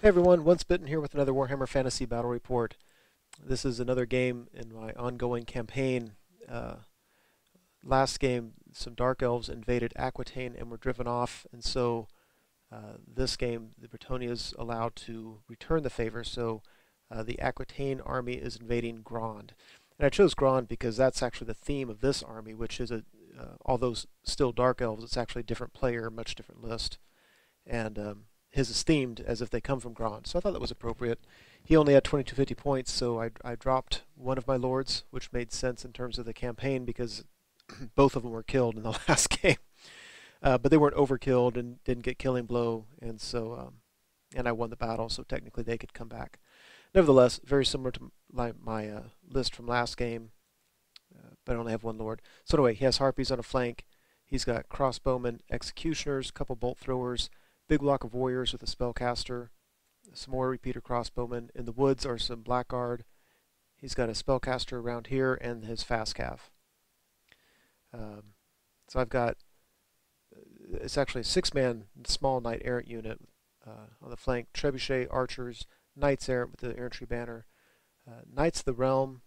Hey everyone, Once Bitten here with another Warhammer Fantasy Battle Report. This is another game in my ongoing campaign. Last game, some Dark Elves invaded Aquitaine and were driven off, and so this game, the Bretonnia is allowed to return the favor, so the Aquitaine army is invading Grand. And I chose Grand because that's actually the theme of this army, which is, although still Dark Elves, it's actually a different player, much different list. And his is themed as if they come from Grand, so I thought that was appropriate. He only had 2250 points, so I dropped one of my lords, which made sense in terms of the campaign because both of them were killed in the last game. But they weren't overkilled and didn't get killing blow, and so and I won the battle, so technically they could come back. Nevertheless, very similar to my list from last game, but I only have one lord. So anyway, he has harpies on a flank. He's got crossbowmen, executioners, couple bolt throwers, big block of warriors with a spellcaster, some more repeater crossbowmen. In the woods are some blackguard. He's got a spellcaster around here and his fast cav. So I've got, it's actually a 6-man small knight errant unit on the flank, trebuchet, archers, knights errant with the infantry banner, knights of the realm,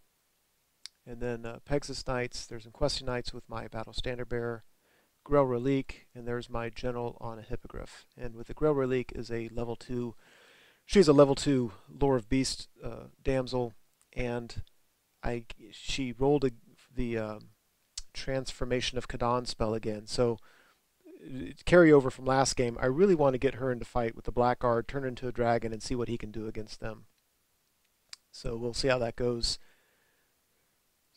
and then Pegasus knights. There's Inquesting knights with my battle standard bearer, Grell Relique, and there's my general on a hippogriff. And with the Grell Relique is a level 2, she's a level 2 Lore of Beast damsel, and she rolled the Transformation of Kadan spell again. So carry over from last game, I really want to get her into fight with the Blackguard, turn her into a dragon, and see what he can do against them. So we'll see how that goes.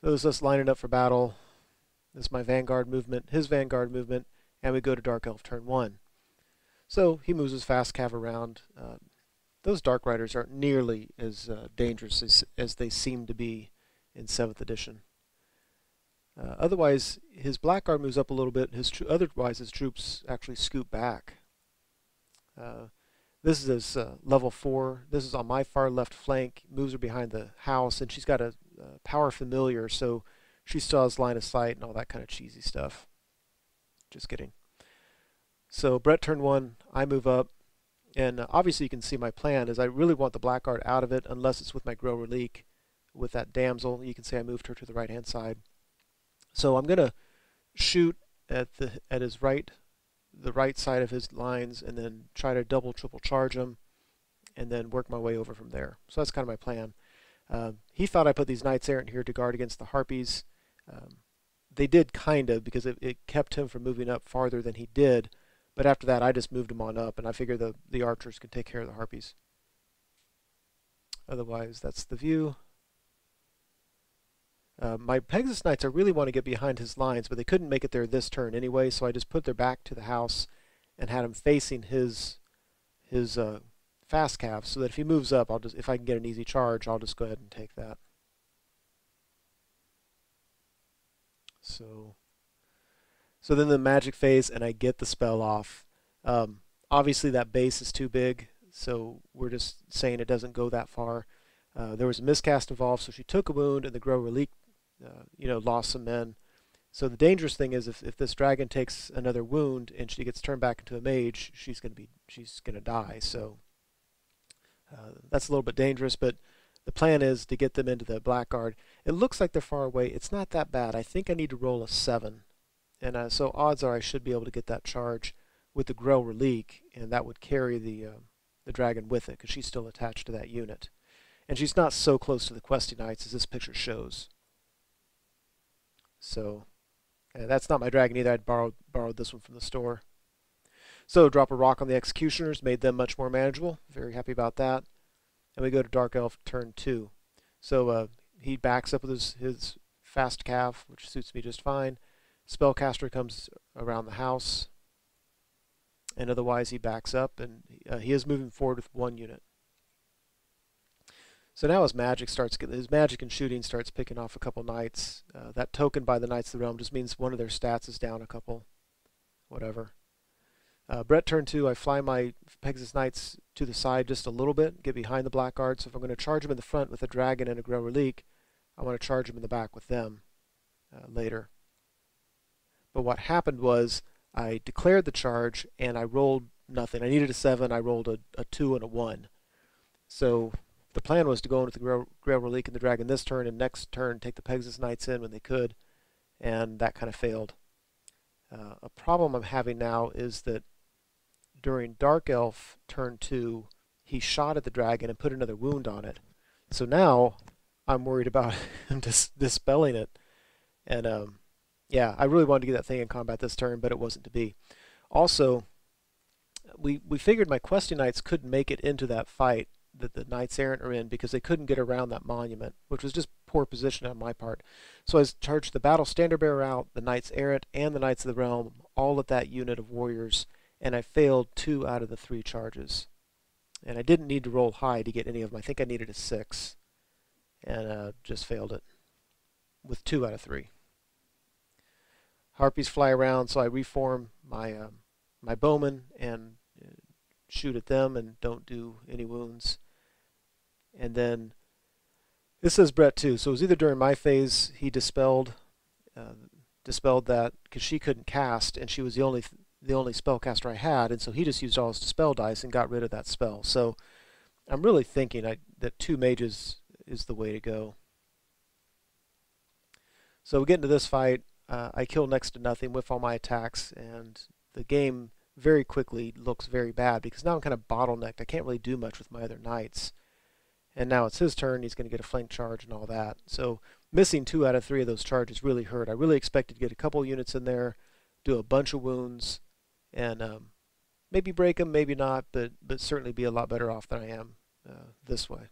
So this is us lining up for battle. This is my Vanguard movement, his Vanguard movement, and we go to Dark Elf turn 1. So he moves his fast cav around. Those Dark Riders aren't nearly as dangerous as they seem to be in 7th edition. Otherwise, his Blackguard moves up a little bit. Otherwise, his troops actually scoot back. This is his level 4. This is on my far left flank. Moves her behind the house, and she's got a power familiar, so she still has line of sight and all that kind of cheesy stuff. Just kidding. So Brett turn 1, I move up, and obviously you can see my plan is I really want the Blackguard out of it unless it's with my Grell Relique with that damsel. You can see I moved her to the right hand side. So I'm gonna shoot at the right side of his lines and then try to double triple charge him and then work my way over from there. So that's kind of my plan. He thought I put these knights errant here to guard against the harpies. They did kind of, because it kept him from moving up farther than he did, but after that I just moved him on up, and I figured the archers could take care of the harpies. Otherwise, that's the view. My Pegasus knights, I really want to get behind his lines, but they couldn't make it there this turn anyway, so I just put their back to the house and had him facing his fast cav, so that if he moves up, if I can get an easy charge, I'll just go ahead and take that. So then the magic phase, and I get the spell off. Obviously that base is too big, so we're just saying it doesn't go that far. There was a miscast involved, so she took a wound, and the Grell Relique, lost some men. So the dangerous thing is if this dragon takes another wound and she gets turned back into a mage, she's gonna die. So that's a little bit dangerous, but the plan is to get them into the Blackguard. It looks like they're far away. It's not that bad. I think I need to roll a 7. And so odds are I should be able to get that charge with the Grell Relique, and that would carry the dragon with it, because she's still attached to that unit. And she's not so close to the Questing Knights as this picture shows. So that's not my dragon either. I'd borrowed this one from the store. So drop a rock on the executioners, made them much more manageable. Very happy about that. And we go to Dark Elf turn 2. So he backs up with his fast cav, which suits me just fine. Spellcaster comes around the house, and otherwise he backs up, and he is moving forward with 1 unit. So now his magic and shooting starts picking off a couple knights. That token by the Knights of the Realm just means one of their stats is down a couple, whatever. Brett turn 2, I fly my Pegasus Knights to the side just a little bit, get behind the Blackguard. So if I'm going to charge him in the front with a dragon and a Grell Relique, I want to charge him in the back with them later. But what happened was I declared the charge and I rolled nothing. I needed a 7, I rolled a 2 and a 1. So the plan was to go into the Grail Relique and the Dragon this turn, and next turn take the Pegasus Knights in when they could, and that kind of failed. A problem I'm having now is that during Dark Elf turn 2, he shot at the dragon and put another wound on it. So now I'm worried about him dispelling it. And yeah, I really wanted to get that thing in combat this turn, but it wasn't to be. Also, we figured my Questing Knights couldn't make it into that fight that the Knights Errant are in because they couldn't get around that monument, which was just poor position on my part. So I charged the Battle Standard Bearer out, the Knights Errant, and the Knights of the Realm, all at that unit of warriors, and I failed 2 out of the 3 charges. And I didn't need to roll high to get any of them. I think I needed a 6, and just failed it with 2 out of 3. Harpies fly around, so I reform my bowmen and shoot at them and don't do any wounds. And then this says Brett too, so it was either during my phase he dispelled that because she couldn't cast and she was the only spellcaster I had, and so he just used all his dispel dice and got rid of that spell. So I'm really thinking that 2 mages is the way to go. So we get into this fight. I kill next to nothing with all my attacks, and the game very quickly looks very bad because now I'm kind of bottlenecked. I can't really do much with my other knights. And now it's his turn. He's going to get a flank charge and all that. So missing 2 out of 3 of those charges really hurt. I really expected to get a couple units in there, do a bunch of wounds, and maybe break them, maybe not, but certainly be a lot better off than I am this way.